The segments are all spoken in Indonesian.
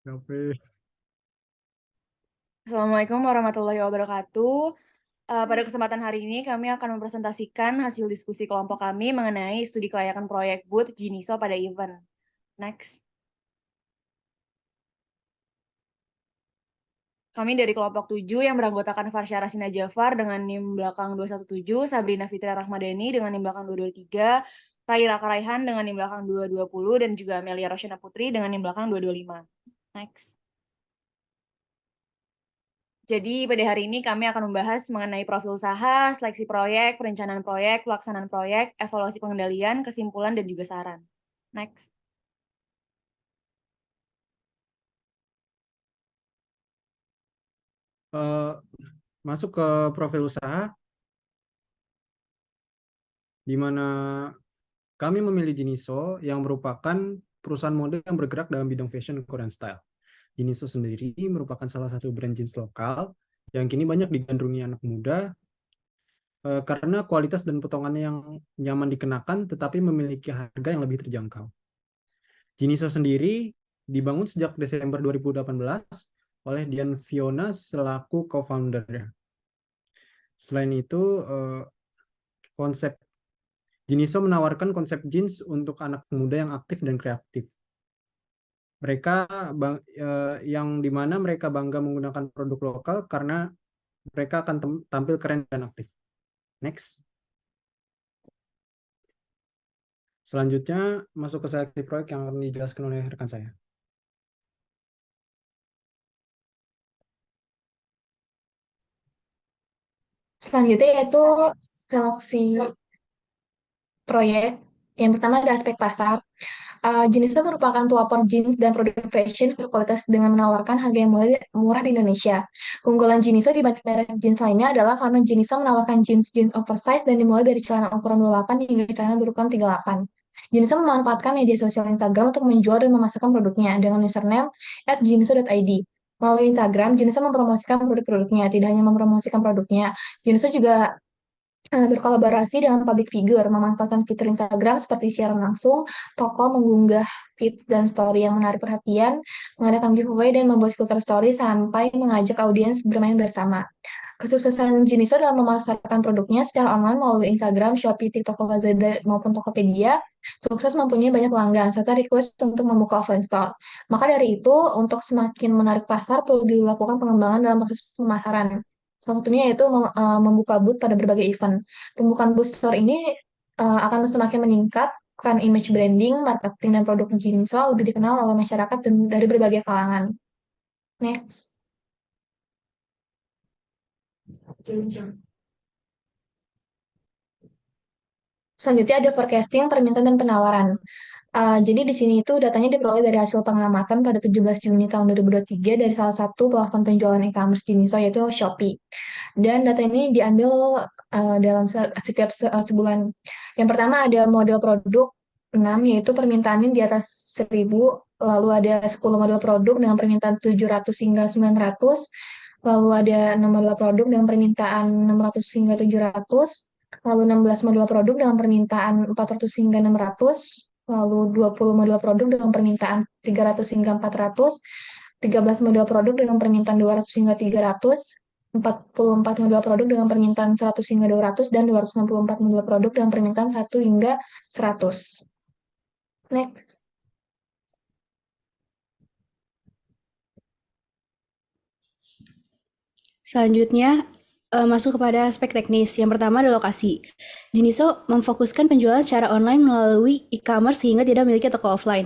Oke. Assalamualaikum warahmatullahi wabarakatuh. Pada kesempatan hari ini kami akan mempresentasikan hasil diskusi kelompok kami mengenai studi kelayakan proyek booth Jiniso pada event. Next. Kami dari kelompok 7 yang beranggotakan Farsya Rasina Jafar dengan NIM belakang 217, Sabrina Fitria Rahmadani dengan NIM belakang 223, Rai Raka Raihan dengan NIM belakang 220, dan juga Amelia Rosyana Putri dengan NIM belakang 225. Next. Jadi pada hari ini kami akan membahas mengenai profil usaha, seleksi proyek, perencanaan proyek, pelaksanaan proyek, evaluasi pengendalian, kesimpulan, dan juga saran. Next. Eh, Masuk ke profil usaha, di mana kami memilih Jiniso yang merupakan perusahaan mode yang bergerak dalam bidang fashion Korean style. Jiniso sendiri merupakan salah satu brand jeans lokal yang kini banyak digandrungi anak muda karena kualitas dan potongannya yang nyaman dikenakan tetapi memiliki harga yang lebih terjangkau. Jiniso sendiri dibangun sejak Desember 2018 oleh Dian Fiona selaku co-founder. Selain itu, konsep Jiniso menawarkan konsep jeans untuk anak muda yang aktif dan kreatif. Mereka yang dimana mereka bangga menggunakan produk lokal karena mereka akan tampil keren dan aktif. Next. Selanjutnya masuk ke seleksi proyek yang akan dijelaskan oleh rekan saya. Selanjutnya yaitu seleksi proyek. Yang pertama ada aspek pasar. Jenisnya merupakan pelopor jeans dan produk fashion berkualitas dengan menawarkan harga yang murah di Indonesia. Keunggulan Jiniso dibanding merek jeans lainnya adalah karena Jiniso menawarkan jeans oversize dan dimulai dari celana ukuran 28 hingga celana berukuran 38. Jiniso memanfaatkan media sosial Instagram untuk menjual dan memasarkan produknya dengan username @jiniso.id. Melalui Instagram, Jiniso mempromosikan produk-produknya. Tidak hanya mempromosikan produknya, Jiniso juga berkolaborasi dengan public figure, memanfaatkan fitur Instagram seperti siaran langsung, toko mengunggah feeds dan story yang menarik perhatian, mengadakan giveaway, dan membuat filter story sampai mengajak audiens bermain bersama. Kesuksesan Jiniso dalam memasarkan produknya secara online melalui Instagram, Shopee, TikTok, Lazada, maupun Tokopedia, sukses mempunyai banyak pelanggan, serta request untuk membuka offline store. Maka dari itu, untuk semakin menarik pasar, perlu dilakukan pengembangan dalam proses pemasaran. Salah satunya yaitu membuka booth pada berbagai event. Pembukaan booth store ini akan semakin meningkatkan image branding, marketing, dan produk Jiniso lebih dikenal oleh masyarakat dan dari berbagai kalangan. Next. Selanjutnya ada forecasting, permintaan, dan penawaran. Jadi di sini itu datanya diperoleh dari hasil pengamatan pada 17 Juni tahun 2023 dari salah satu platform penjualan e-commerce Jiniso yaitu Shopee. Dan data ini diambil dalam setiap sebulan. Yang pertama ada model produk 6 yaitu permintaannya di atas 1.000, lalu ada 10 model produk dengan permintaan 700 hingga 900, lalu ada 6 model produk dengan permintaan 600 hingga 700, lalu 16 model produk dengan permintaan 400 hingga 600, lalu 20 model produk dengan permintaan 300 hingga 400, 13 model produk dengan permintaan 200 hingga 300, 44 model produk dengan permintaan 100 hingga 200, dan 264 model produk dengan permintaan 1 hingga 100. Next. Selanjutnya, masuk kepada aspek teknis. Yang pertama adalah lokasi. Jiniso memfokuskan penjualan secara online melalui e-commerce sehingga tidak memiliki toko offline.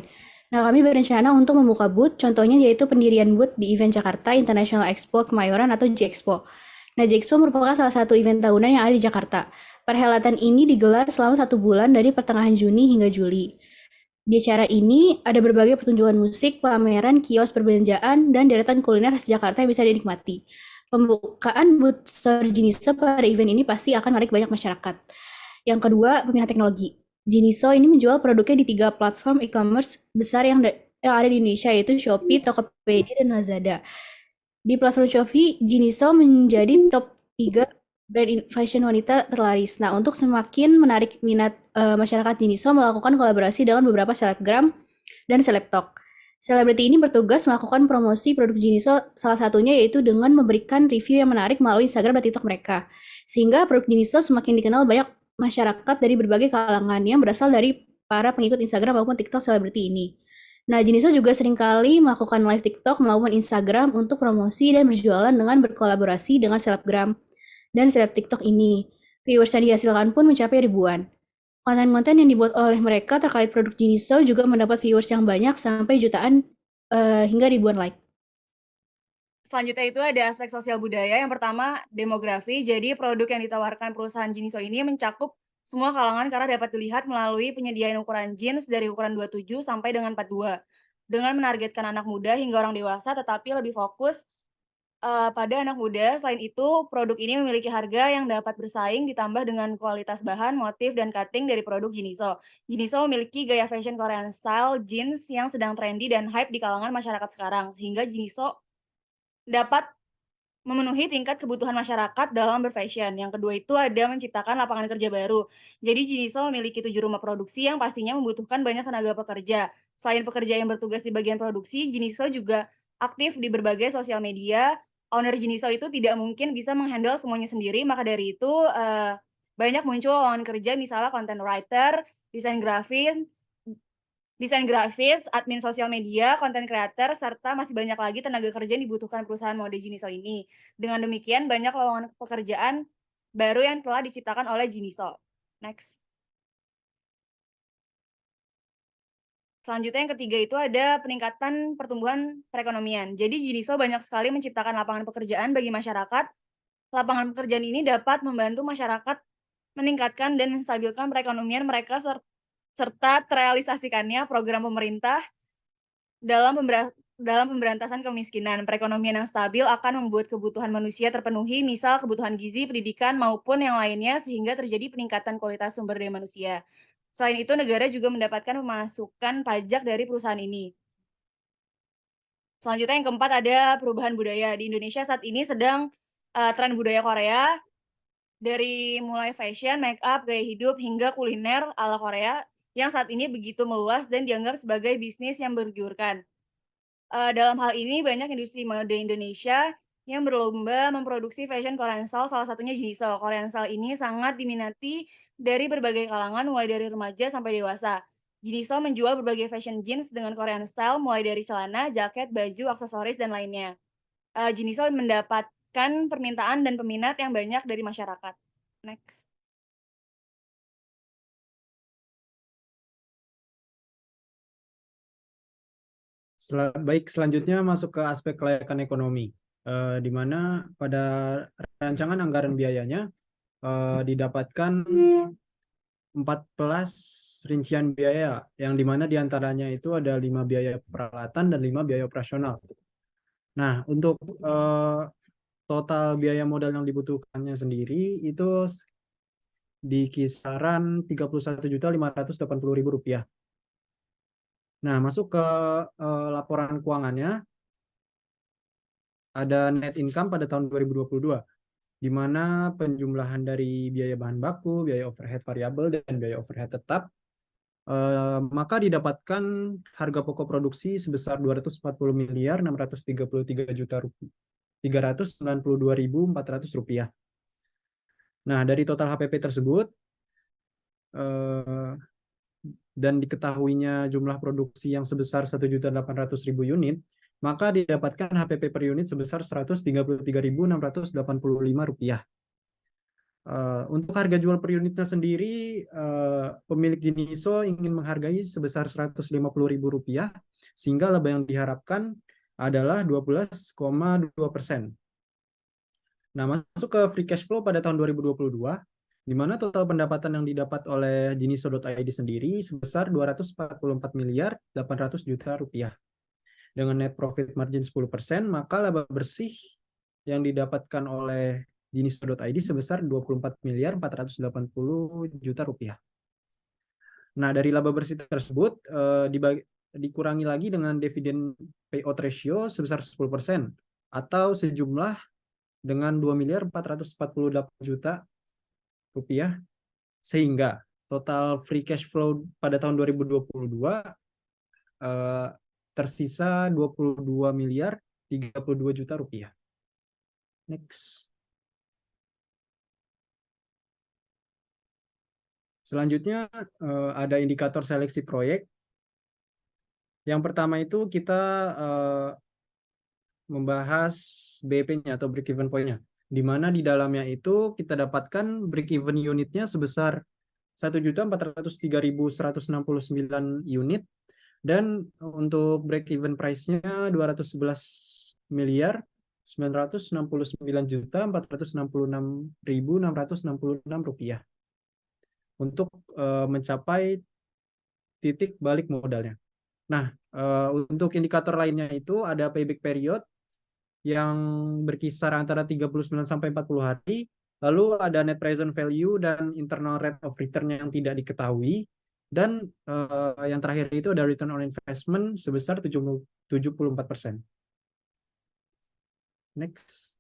Nah, kami berencana untuk membuka booth, contohnya yaitu pendirian booth di event Jakarta International Expo Kemayoran atau J-Expo. Nah, J-Expo merupakan salah satu event tahunan yang ada di Jakarta. Perhelatan ini digelar selama 1 bulan dari pertengahan Juni hingga Juli. Di acara ini ada berbagai pertunjukan musik, pameran, kios perbelanjaan, dan deretan kuliner khas Jakarta yang bisa dinikmati. Pembukaan booth store Jiniso pada event ini pasti akan menarik banyak masyarakat. Yang kedua, peminat teknologi. Jiniso ini menjual produknya di 3 platform e-commerce besar yang ada di Indonesia, yaitu Shopee, Tokopedia, dan Lazada. Di platform Shopee, Jiniso menjadi top 3 brand fashion wanita terlaris. Nah, untuk semakin menarik minat masyarakat, Jiniso melakukan kolaborasi dengan beberapa selebgram dan selebtok. Selebriti ini bertugas melakukan promosi produk Jiniso, salah satunya yaitu dengan memberikan review yang menarik melalui Instagram dan TikTok mereka. Sehingga produk Jiniso semakin dikenal banyak masyarakat dari berbagai kalangan yang berasal dari para pengikut Instagram maupun TikTok selebriti ini. Nah, Jiniso juga seringkali melakukan live TikTok maupun Instagram untuk promosi dan berjualan dengan berkolaborasi dengan selebgram dan seleb TikTok ini. Viewers yang dihasilkan pun mencapai ribuan. Konten-konten yang dibuat oleh mereka terkait produk Jiniso juga mendapat viewers yang banyak sampai jutaan hingga ribuan like. Selanjutnya itu ada aspek sosial budaya. Yang pertama, demografi. Jadi produk yang ditawarkan perusahaan Jiniso ini mencakup semua kalangan karena dapat dilihat melalui penyediaan ukuran jeans dari ukuran 27 sampai dengan 42. Dengan menargetkan anak muda hingga orang dewasa, tetapi lebih fokus pada anak muda. Selain itu, produk ini memiliki harga yang dapat bersaing ditambah dengan kualitas bahan, motif, dan cutting dari produk Jiniso. Jiniso memiliki gaya fashion Korean style jeans yang sedang trendy dan hype di kalangan masyarakat sekarang, sehingga Jiniso dapat memenuhi tingkat kebutuhan masyarakat dalam berfashion. Yang kedua itu ada menciptakan lapangan kerja baru. Jadi Jiniso memiliki 7 rumah produksi yang pastinya membutuhkan banyak tenaga pekerja. Selain pekerja yang bertugas di bagian produksi, Jiniso juga aktif di berbagai sosial media. Owner Jiniso itu tidak mungkin bisa menghandle semuanya sendiri, maka dari itu banyak muncul lowongan kerja misalnya content writer, desain grafis, admin sosial media, konten creator, serta masih banyak lagi tenaga kerja yang dibutuhkan perusahaan mode Jiniso ini. Dengan demikian, banyak lowongan pekerjaan baru yang telah diciptakan oleh Jiniso. Next. Selanjutnya yang ketiga itu ada peningkatan pertumbuhan perekonomian. Jadi Jiniso banyak sekali menciptakan lapangan pekerjaan bagi masyarakat. Lapangan pekerjaan ini dapat membantu masyarakat meningkatkan dan menstabilkan perekonomian mereka serta terrealisasikannya program pemerintah dalam pemberantasan kemiskinan. Perekonomian yang stabil akan membuat kebutuhan manusia terpenuhi, misal kebutuhan gizi, pendidikan, maupun yang lainnya, sehingga terjadi peningkatan kualitas sumber daya manusia. Selain itu, negara juga mendapatkan pemasukan pajak dari perusahaan ini. Selanjutnya yang keempat ada perubahan budaya. Di Indonesia saat ini sedang tren budaya Korea, dari mulai fashion, make up, gaya hidup, hingga kuliner ala Korea, yang saat ini begitu meluas dan dianggap sebagai bisnis yang bergiurkan. Dalam hal ini banyak industri mode Indonesia yang berlomba memproduksi fashion Korean style, salah satunya Jiniso. Korean style ini sangat diminati dari berbagai kalangan, mulai dari remaja sampai dewasa. Jiniso menjual berbagai fashion jeans dengan Korean style, mulai dari celana, jaket, baju, aksesoris, dan lainnya. Jiniso mendapatkan permintaan dan peminat yang banyak dari masyarakat. Next. Baik, selanjutnya masuk ke aspek kelayakan ekonomi, di mana pada rancangan anggaran biayanya didapatkan 14 rincian biaya, yang dimana diantaranya itu ada 5 biaya peralatan dan 5 biaya operasional. Nah, untuk total biaya modal yang dibutuhkannya sendiri itu di kisaran Rp31.580.000. Nah, masuk ke laporan keuangannya, ada net income pada tahun 2022, di mana penjumlahan dari biaya bahan baku, biaya overhead variabel, dan biaya overhead tetap, maka didapatkan harga pokok produksi sebesar Rp240.633.392.400. Nah, dari total HPP tersebut, dan diketahuinya jumlah produksi yang sebesar 1.800.000 unit, maka didapatkan HPP per unit sebesar Rp133.685. Untuk harga jual per unitnya sendiri, pemilik Jiniso ingin menghargai sebesar Rp150.000, sehingga laba yang diharapkan adalah 12,2%. Nah, masuk ke free cash flow pada tahun 2022, di mana total pendapatan yang didapat oleh Jiniso.id sendiri sebesar Rp240.800.000,000. Dengan net profit margin 10%, maka laba bersih yang didapatkan oleh Jiniso.id sebesar Rp24.480.000,000. Nah, dari laba bersih tersebut dikurangi lagi dengan dividen payout ratio sebesar 10%, atau sejumlah dengan Rp2.448.000.000, sehingga total free cash flow pada tahun 2022 tersisa 22 miliar 32 juta rupiah. Next. Selanjutnya ada indikator seleksi proyek. Yang pertama itu kita membahas BEP-nya atau break even point-nya, di mana di dalamnya itu kita dapatkan break even unitnya sebesar 1.403.169 unit, dan untuk break even price-nya 211 miliar 969.466.666 rupiah untuk mencapai titik balik modalnya. Nah, untuk indikator lainnya itu ada payback period yang berkisar antara 39 sampai 40 hari, lalu ada net present value dan internal rate of return yang tidak diketahui, dan yang terakhir itu ada return on investment sebesar 74%. Next.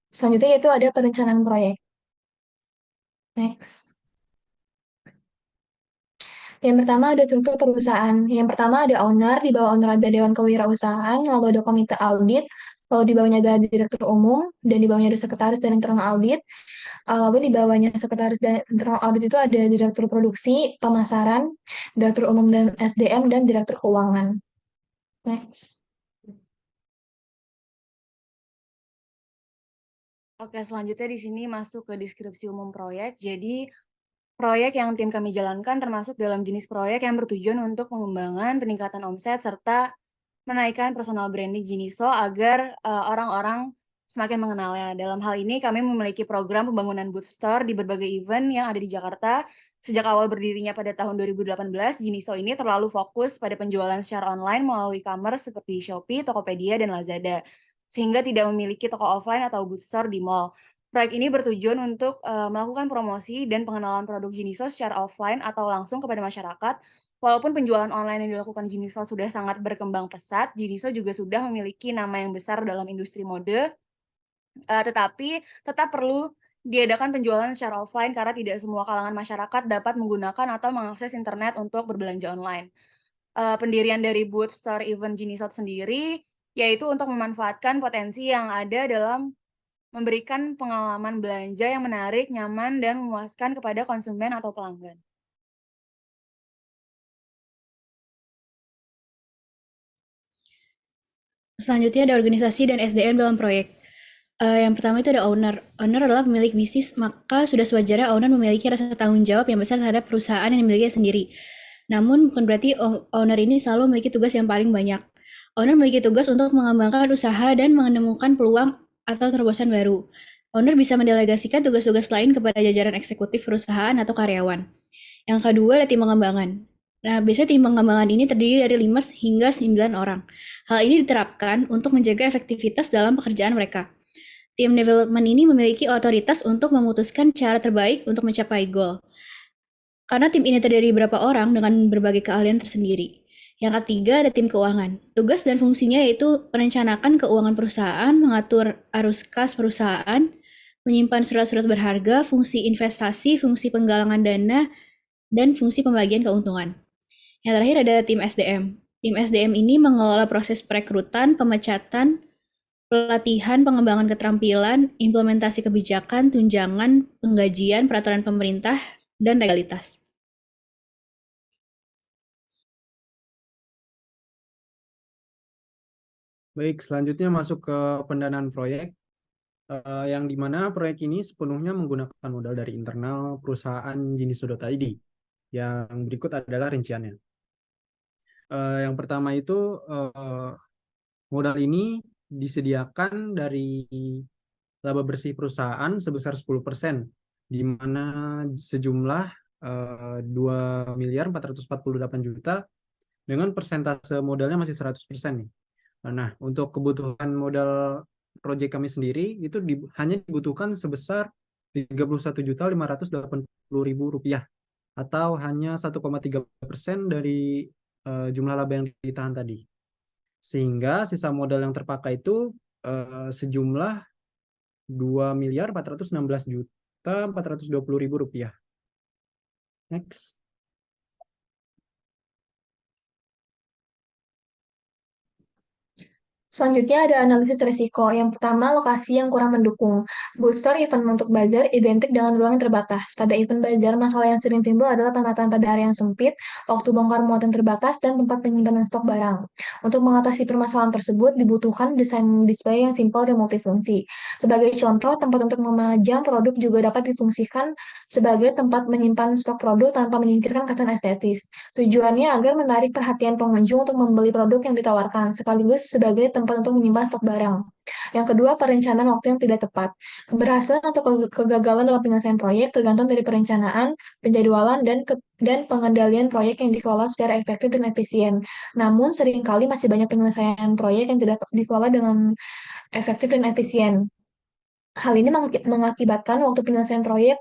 Selanjutnya yaitu ada perencanaan proyek. Next. Yang pertama ada struktur perusahaan. Yang pertama ada owner, di bawah owner ada dewan kewirausahaan, lalu ada komite audit, lalu di bawahnya ada direktur umum, dan di bawahnya ada sekretaris dan internal audit. Lalu di bawahnya sekretaris dan internal audit itu ada direktur produksi, pemasaran, direktur umum dan SDM, dan direktur keuangan. Next. Oke, selanjutnya di sini masuk ke deskripsi umum proyek. Jadi, proyek yang tim kami jalankan termasuk dalam jenis proyek yang bertujuan untuk pengembangan, peningkatan omset, serta menaikkan personal branding Jiniso agar orang-orang semakin mengenalnya. Dalam hal ini, kami memiliki program pembangunan booth store di berbagai event yang ada di Jakarta. Sejak awal berdirinya pada tahun 2018, Jiniso ini terlalu fokus pada penjualan secara online melalui e-commerce seperti Shopee, Tokopedia, dan Lazada, sehingga tidak memiliki toko offline atau booth store di mall. Proyek ini bertujuan untuk melakukan promosi dan pengenalan produk Jiniso secara offline atau langsung kepada masyarakat. Walaupun penjualan online yang dilakukan Jiniso sudah sangat berkembang pesat, Jiniso juga sudah memiliki nama yang besar dalam industri mode, tetapi tetap perlu diadakan penjualan secara offline karena tidak semua kalangan masyarakat dapat menggunakan atau mengakses internet untuk berbelanja online. Pendirian dari booth store event Jiniso sendiri yaitu untuk memanfaatkan potensi yang ada dalam memberikan pengalaman belanja yang menarik, nyaman, dan memuaskan kepada konsumen atau pelanggan. Selanjutnya ada organisasi dan SDM dalam proyek. Yang pertama itu ada owner. Owner adalah pemilik bisnis, maka sudah sewajarnya owner memiliki rasa tanggung jawab yang besar terhadap perusahaan yang dimilikinya sendiri. Namun bukan berarti owner ini selalu memiliki tugas yang paling banyak. Owner memiliki tugas untuk mengembangkan usaha dan menemukan peluang atau terobosan baru. Owner bisa mendelegasikan tugas-tugas lain kepada jajaran eksekutif perusahaan atau karyawan. Yang kedua ada tim pengembangan. Nah, biasanya tim pengembangan ini terdiri dari 5 hingga 9 orang. Hal ini diterapkan untuk menjaga efektivitas dalam pekerjaan mereka. Tim development ini memiliki otoritas untuk memutuskan cara terbaik untuk mencapai goal. Karena tim ini terdiri beberapa orang dengan berbagai keahlian tersendiri. Yang ketiga ada tim keuangan. Tugas dan fungsinya yaitu merencanakan keuangan perusahaan, mengatur arus kas perusahaan, menyimpan surat-surat berharga, fungsi investasi, fungsi penggalangan dana, dan fungsi pembagian keuntungan. Yang terakhir ada tim SDM. Tim SDM ini mengelola proses perekrutan, pemecatan, pelatihan, pengembangan keterampilan, implementasi kebijakan, tunjangan, penggajian, peraturan pemerintah, dan legalitas. Baik, selanjutnya masuk ke pendanaan proyek, yang dimana proyek ini sepenuhnya menggunakan modal dari internal perusahaan Jiniso.id. Yang berikut adalah rinciannya. Yang pertama itu modal ini disediakan dari laba bersih perusahaan sebesar 10%, di mana sejumlah 2.448 juta dengan persentase modalnya masih 100% nih. Nah, untuk kebutuhan modal proyek kami sendiri itu hanya dibutuhkan sebesar 31.580.000 rupiah, atau hanya 1,3% dari jumlah laba yang ditahan tadi. Sehingga sisa modal yang terpakai itu sejumlah 2.416.420.000 rupiah. Next. Selanjutnya ada analisis risiko. Yang pertama, lokasi yang kurang mendukung. Booster event untuk bazar identik dengan ruang yang terbatas. Pada event bazar, masalah yang sering timbul adalah penataan pada area yang sempit, waktu bongkar muat yang terbatas, dan tempat penyimpanan stok barang. Untuk mengatasi permasalahan tersebut, dibutuhkan desain display yang simpel dan multifungsi. Sebagai contoh, tempat untuk memajang produk juga dapat difungsikan sebagai tempat menyimpan stok produk tanpa menyingkirkan kesan estetis. Tujuannya agar menarik perhatian pengunjung untuk membeli produk yang ditawarkan, sekaligus sebagai tempat untuk menyimpan stok barang. Yang kedua, perencanaan waktu yang tidak tepat. Keberhasilan atau kegagalan dalam penyelesaian proyek tergantung dari perencanaan, penjadwalan, dan pengendalian proyek yang dikelola secara efektif dan efisien. Namun, seringkali masih banyak penyelesaian proyek yang tidak dikelola dengan efektif dan efisien. Hal ini mengakibatkan waktu penyelesaian proyek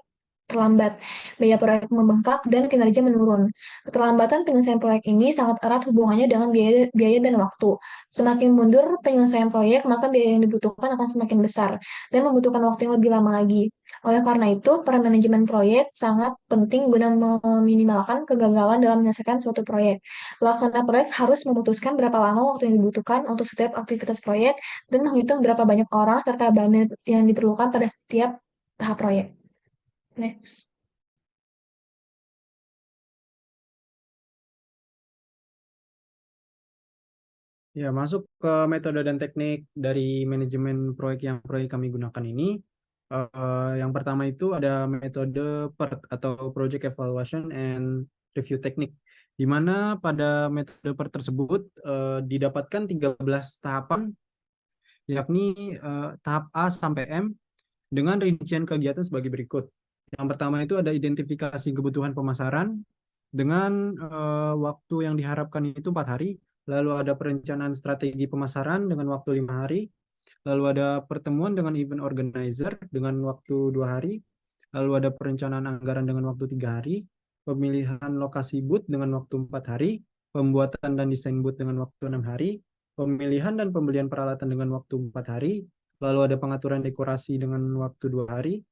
terlambat, biaya proyek membengkak, dan kinerja menurun. Keterlambatan penyelesaian proyek ini sangat erat hubungannya dengan biaya dan waktu. Semakin mundur penyelesaian proyek, maka biaya yang dibutuhkan akan semakin besar, dan membutuhkan waktu yang lebih lama lagi. Oleh karena itu, peran manajemen proyek sangat penting guna meminimalkan kegagalan dalam menyelesaikan suatu proyek. Pelaksana proyek harus memutuskan berapa lama waktu yang dibutuhkan untuk setiap aktivitas proyek, dan menghitung berapa banyak orang serta bahan yang diperlukan pada setiap tahap proyek. Next. Ya, masuk ke metode dan teknik dari manajemen proyek yang kami gunakan ini. Yang pertama itu ada metode PERT atau Project Evaluation and Review Technique, di mana pada metode PERT tersebut didapatkan 13 tahapan, yakni tahap A sampai M dengan rincian kegiatan sebagai berikut. Yang pertama itu ada identifikasi kebutuhan pemasaran dengan waktu yang diharapkan itu 4 hari. Lalu ada perencanaan strategi pemasaran dengan waktu 5 hari. Lalu ada pertemuan dengan event organizer dengan waktu 2 hari. Lalu ada perencanaan anggaran dengan waktu 3 hari. Pemilihan lokasi booth dengan waktu 4 hari. Pembuatan dan desain booth dengan waktu 6 hari. Pemilihan dan pembelian peralatan dengan waktu 4 hari. Lalu ada pengaturan dekorasi dengan waktu 2 hari.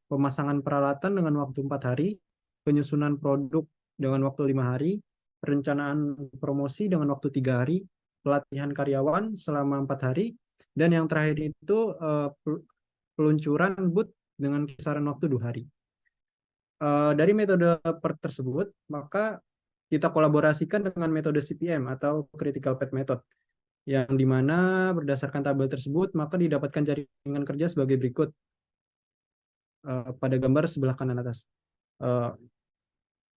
Pemasangan peralatan dengan waktu 4 hari. Penyusunan produk dengan waktu 5 hari. Perencanaan promosi dengan waktu 3 hari, pelatihan karyawan selama 4 hari, dan yang terakhir itu peluncuran booth dengan kisaran waktu 2 hari. Dari metode PERT tersebut, maka kita kolaborasikan dengan metode CPM atau Critical Path Method, yang dimana berdasarkan tabel tersebut, maka didapatkan jaringan kerja sebagai berikut pada gambar sebelah kanan atas.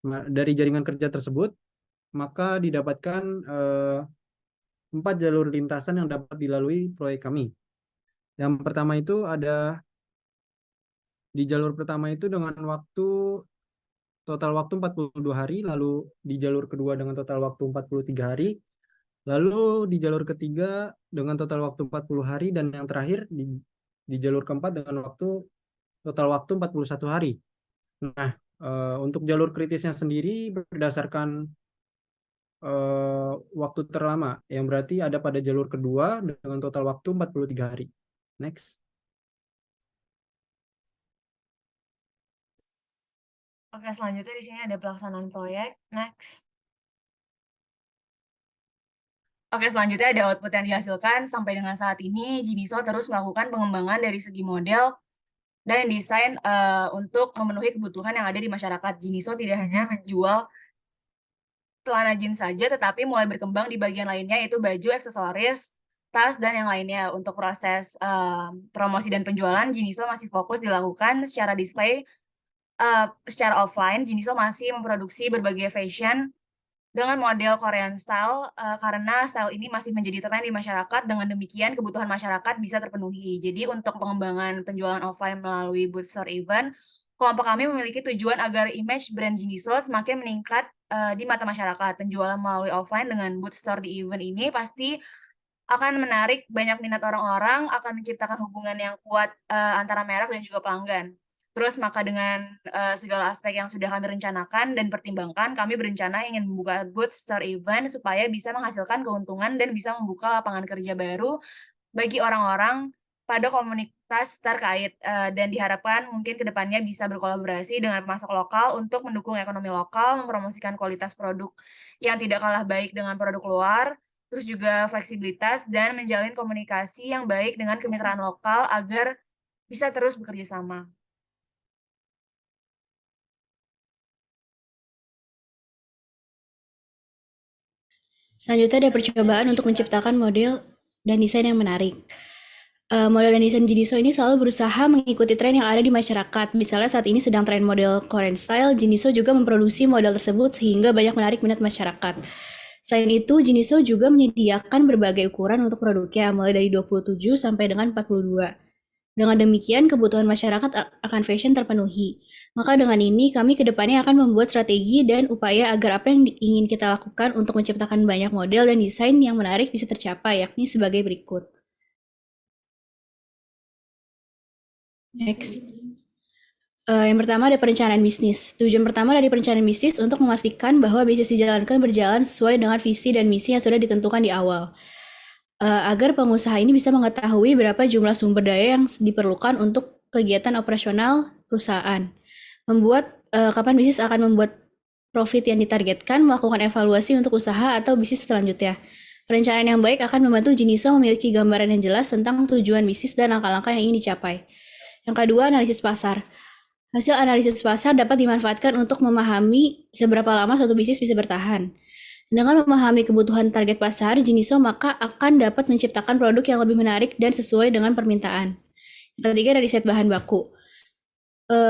Dari jaringan kerja tersebut, maka didapatkan 4 jalur lintasan yang dapat dilalui proyek kami. Yang pertama itu ada di jalur pertama itu dengan total waktu 42 hari, lalu di jalur kedua dengan total waktu 43 hari, lalu di jalur ketiga dengan total waktu 40 hari, dan yang terakhir di jalur keempat dengan total waktu 41 hari. Nah, untuk jalur kritisnya sendiri berdasarkan waktu terlama, yang berarti ada pada jalur kedua dengan total waktu 43 hari. Next. Oke, selanjutnya di sini ada pelaksanaan proyek. Next. Oke, selanjutnya ada output yang dihasilkan. Sampai dengan saat ini, Jiniso terus melakukan pengembangan dari segi model dan desain untuk memenuhi kebutuhan yang ada di masyarakat. Jiniso tidak hanya menjual celana jeans saja, tetapi mulai berkembang di bagian lainnya, yaitu baju, aksesoris, tas, dan yang lainnya. Untuk proses promosi dan penjualan, Jiniso masih fokus dilakukan secara display. Secara offline, Jiniso masih memproduksi berbagai fashion dengan model Korean style, karena style ini masih menjadi tren di masyarakat. Dengan demikian, kebutuhan masyarakat bisa terpenuhi. Jadi, untuk pengembangan penjualan offline melalui booth store event, kelompok kami memiliki tujuan agar image brand Jiniso semakin meningkat di mata masyarakat. Penjualan melalui offline dengan booth store di event ini pasti akan menarik banyak minat orang-orang, akan menciptakan hubungan yang kuat antara merek dan juga pelanggan. Terus maka dengan segala aspek yang sudah kami rencanakan dan pertimbangkan, kami berencana ingin membuka booth store event supaya bisa menghasilkan keuntungan dan bisa membuka lapangan kerja baru bagi orang-orang pada komunitas terkait, dan diharapkan mungkin kedepannya bisa berkolaborasi dengan pemasok lokal untuk mendukung ekonomi lokal, mempromosikan kualitas produk yang tidak kalah baik dengan produk luar, terus juga fleksibilitas dan menjalin komunikasi yang baik dengan kemitraan lokal agar bisa terus bekerja sama. Selanjutnya ada percobaan untuk menciptakan model dan desain yang menarik. Model dan desain Jiniso ini selalu berusaha mengikuti tren yang ada di masyarakat. Misalnya saat ini sedang tren model Korean style, Jiniso juga memproduksi model tersebut sehingga banyak menarik minat masyarakat. Selain itu, Jiniso juga menyediakan berbagai ukuran untuk produknya, mulai dari 27 sampai dengan 42. Dengan demikian, kebutuhan masyarakat akan fashion terpenuhi. Maka dengan ini, kami kedepannya akan membuat strategi dan upaya agar apa yang ingin kita lakukan untuk menciptakan banyak model dan desain yang menarik bisa tercapai, yakni sebagai berikut. Next. Yang pertama ada perencanaan bisnis. Tujuan pertama dari perencanaan bisnis untuk memastikan bahwa bisnis dijalankan berjalan sesuai dengan visi dan misi yang sudah ditentukan di awal. Agar pengusaha ini bisa mengetahui berapa jumlah sumber daya yang diperlukan untuk kegiatan operasional perusahaan. Kapan bisnis akan membuat profit yang ditargetkan, melakukan evaluasi untuk usaha atau bisnis selanjutnya. Perencanaan yang baik akan membantu Jiniso memiliki gambaran yang jelas tentang tujuan bisnis dan langkah-langkah yang ingin dicapai. Yang kedua, analisis pasar. Hasil analisis pasar dapat dimanfaatkan untuk memahami seberapa lama suatu bisnis bisa bertahan. Dengan memahami kebutuhan target pasar, Jiniso maka akan dapat menciptakan produk yang lebih menarik dan sesuai dengan permintaan. Yang ketiga, dari riset bahan baku.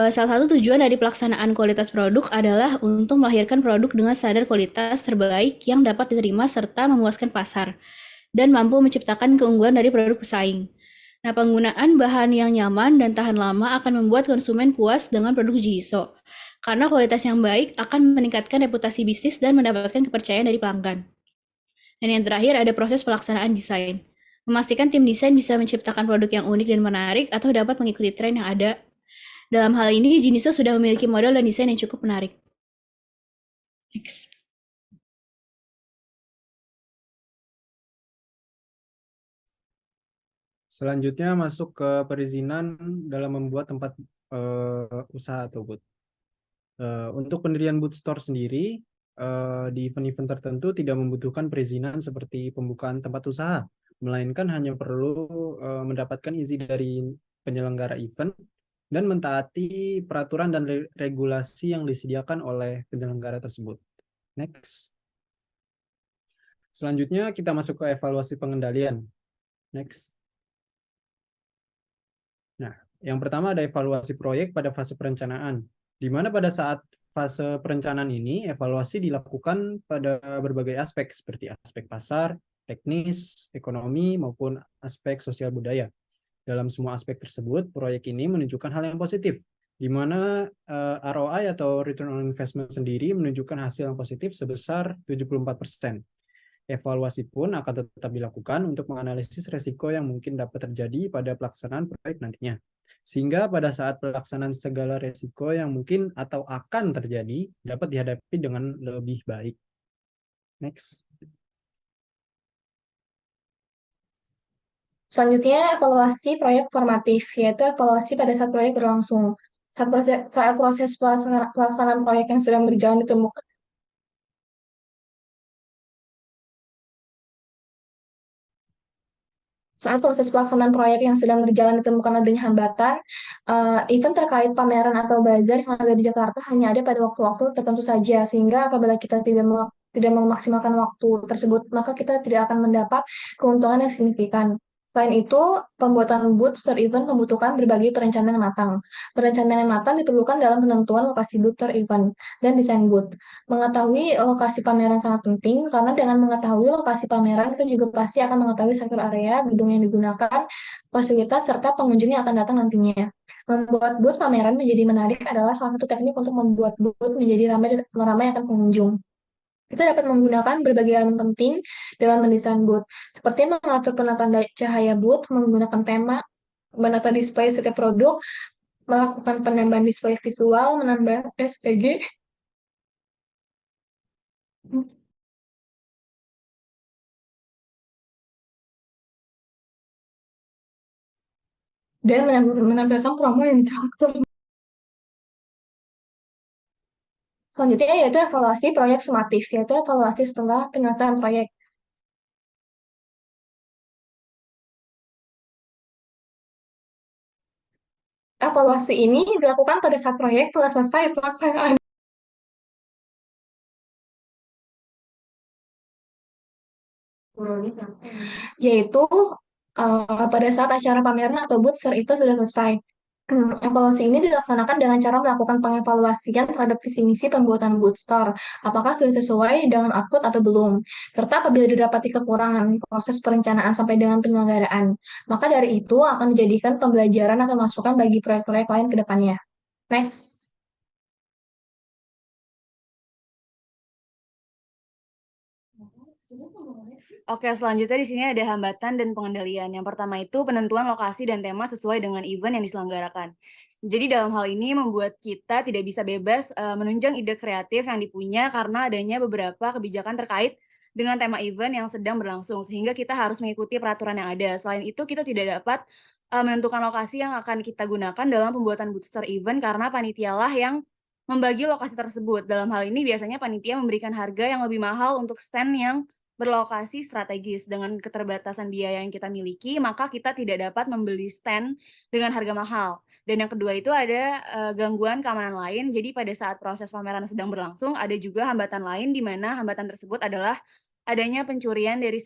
Salah satu tujuan dari pelaksanaan kualitas produk adalah untuk melahirkan produk dengan standar kualitas terbaik yang dapat diterima serta memuaskan pasar, dan mampu menciptakan keunggulan dari produk pesaing. Nah, penggunaan bahan yang nyaman dan tahan lama akan membuat konsumen puas dengan produk Jiniso. Karena kualitas yang baik akan meningkatkan reputasi bisnis dan mendapatkan kepercayaan dari pelanggan. Dan yang terakhir ada proses pelaksanaan desain. Memastikan tim desain bisa menciptakan produk yang unik dan menarik atau dapat mengikuti tren yang ada. Dalam hal ini, Jiniso sudah memiliki model dan desain yang cukup menarik. Next. Selanjutnya masuk ke perizinan dalam membuat tempat usaha atau booth. Untuk pendirian booth store sendiri, di event-event tertentu tidak membutuhkan perizinan seperti pembukaan tempat usaha, melainkan hanya perlu mendapatkan izin dari penyelenggara event dan mentaati peraturan dan regulasi yang disediakan oleh penyelenggara tersebut. Next. Selanjutnya kita masuk ke evaluasi pengendalian. Next. Nah, yang pertama ada evaluasi proyek pada fase perencanaan, di mana pada saat fase perencanaan ini evaluasi dilakukan pada berbagai aspek seperti aspek pasar, teknis, ekonomi, maupun aspek sosial budaya. Dalam semua aspek tersebut, proyek ini menunjukkan hal yang positif, di mana ROI atau Return on Investment sendiri menunjukkan hasil yang positif sebesar 74%. Evaluasi pun akan tetap dilakukan untuk menganalisis resiko yang mungkin dapat terjadi pada pelaksanaan proyek nantinya. Sehingga pada saat pelaksanaan segala resiko yang mungkin atau akan terjadi dapat dihadapi dengan lebih baik. Next. Selanjutnya, evaluasi proyek formatif, yaitu evaluasi pada saat proyek berlangsung. Saat proses pelaksanaan proyek yang sedang berjalan ditemukan Saat proses pelaksanaan proyek yang sedang berjalan ditemukan adanya hambatan, event terkait pameran atau bazar yang ada di Jakarta hanya ada pada waktu-waktu tertentu saja, sehingga apabila kita tidak memaksimalkan waktu tersebut, maka kita tidak akan mendapat keuntungan yang signifikan. Selain itu, pembuatan booth per event membutuhkan berbagai perencanaan yang matang. Perencanaan yang matang diperlukan dalam penentuan lokasi booth per event dan desain booth. Mengetahui lokasi pameran sangat penting karena dengan mengetahui lokasi pameran kita juga pasti akan mengetahui sektor area, gedung yang digunakan, fasilitas, serta pengunjung yang akan datang nantinya. Membuat booth pameran menjadi menarik adalah salah satu teknik untuk membuat booth menjadi ramai akan pengunjung. Kita dapat menggunakan berbagai elemen penting dalam mendesain booth, seperti mengatur penataan cahaya booth, menggunakan tema, menata display setiap produk, melakukan penambahan display visual, menambah SPG, dan menampilkan promo yang cakep. Selanjutnya yaitu evaluasi proyek sumatif, yaitu evaluasi setelah penyelesaian proyek. Evaluasi ini dilakukan pada saat proyek telah selesai pelaksanaan, yaitu pada saat acara pameran atau booth ser itu sudah selesai. Evaluasi ini dilaksanakan dengan cara melakukan pengevaluasian terhadap visi misi pembuatan booth store, apakah sudah sesuai dengan output atau belum, serta apabila didapati kekurangan proses perencanaan sampai dengan penyelenggaraan. Maka dari itu akan dijadikan pembelajaran atau masukan bagi proyek-proyek lain ke depannya. Next. Oke, selanjutnya di sini ada hambatan dan pengendalian. Yang pertama itu penentuan lokasi dan tema sesuai dengan event yang diselenggarakan. Jadi dalam hal ini membuat kita tidak bisa bebas menunjang ide kreatif yang dipunya karena adanya beberapa kebijakan terkait dengan tema event yang sedang berlangsung, sehingga kita harus mengikuti peraturan yang ada. Selain itu, kita tidak dapat menentukan lokasi yang akan kita gunakan dalam pembuatan booster event karena panitialah yang membagi lokasi tersebut. Dalam hal ini biasanya panitia memberikan harga yang lebih mahal untuk stand yang berlokasi strategis. Dengan keterbatasan biaya yang kita miliki, maka kita tidak dapat membeli stand dengan harga mahal. Dan yang kedua itu ada gangguan keamanan lain. Jadi pada saat proses pameran sedang berlangsung, ada juga hambatan lain di mana hambatan tersebut adalah adanya pencurian dari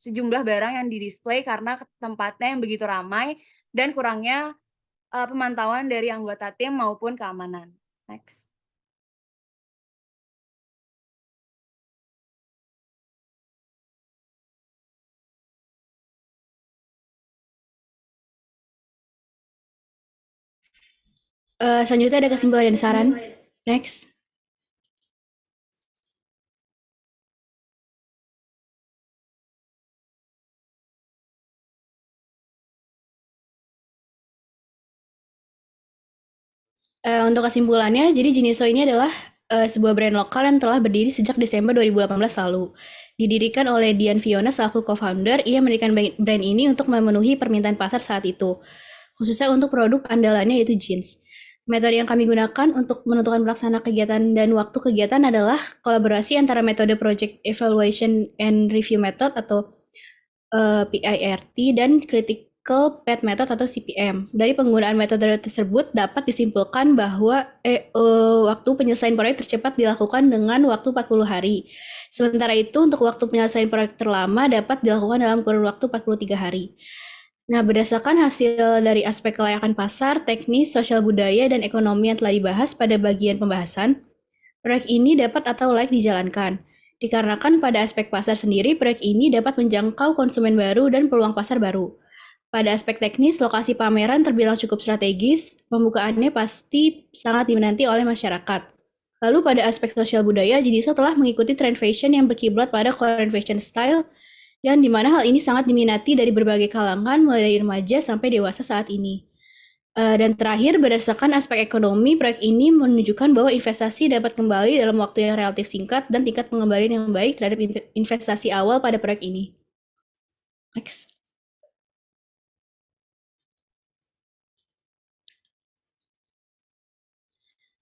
sejumlah barang yang didisplay karena tempatnya yang begitu ramai dan kurangnya pemantauan dari anggota tim maupun keamanan. Next. Selanjutnya ada kesimpulan dan saran. Next. Untuk kesimpulannya, jadi Jiniso ini adalah sebuah brand lokal yang telah berdiri sejak Desember 2018 lalu. Didirikan oleh Dian Fiona selaku co-founder, ia mendirikan brand ini untuk memenuhi permintaan pasar saat itu, khususnya untuk produk andalannya yaitu jeans. Metode yang kami gunakan untuk menentukan pelaksana kegiatan dan waktu kegiatan adalah kolaborasi antara metode Project Evaluation and Review Method atau PIRT dan Critical Path Method atau CPM. Dari penggunaan metode tersebut dapat disimpulkan bahwa waktu penyelesaian proyek tercepat dilakukan dengan waktu 40 hari. Sementara itu untuk waktu penyelesaian proyek terlama dapat dilakukan dalam kurun waktu 43 hari. Nah, berdasarkan hasil dari aspek kelayakan pasar, teknis, sosial budaya, dan ekonomi yang telah dibahas pada bagian pembahasan, proyek ini dapat atau layak dijalankan. Dikarenakan pada aspek pasar sendiri, proyek ini dapat menjangkau konsumen baru dan peluang pasar baru. Pada aspek teknis, lokasi pameran terbilang cukup strategis, pembukaannya pasti sangat diminati oleh masyarakat. Lalu pada aspek sosial budaya, Jiniso telah mengikuti tren fashion yang berkiblat pada Korean fashion style, yang dimana hal ini sangat diminati dari berbagai kalangan, mulai dari remaja sampai dewasa saat ini. Dan terakhir, berdasarkan aspek ekonomi, proyek ini menunjukkan bahwa investasi dapat kembali dalam waktu yang relatif singkat dan tingkat pengembalian yang baik terhadap investasi awal pada proyek ini. Next.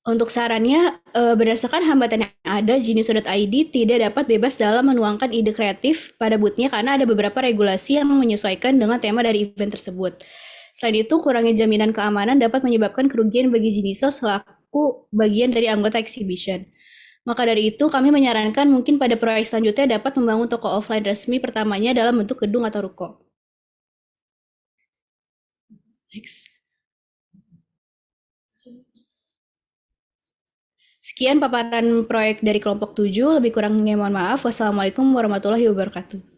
Untuk sarannya, berdasarkan hambatan yang ada, Genius.id tidak dapat bebas dalam menuangkan ide kreatif pada booth-nya karena ada beberapa regulasi yang menyesuaikan dengan tema dari event tersebut. Selain itu, kurangnya jaminan keamanan dapat menyebabkan kerugian bagi Jiniso selaku bagian dari anggota exhibition. Maka dari itu, kami menyarankan mungkin pada proyek selanjutnya dapat membangun toko offline resmi pertamanya dalam bentuk gedung atau ruko. Next. Sekian paparan proyek dari kelompok 7, lebih kurangnya mohon maaf. Wassalamualaikum warahmatullahi wabarakatuh.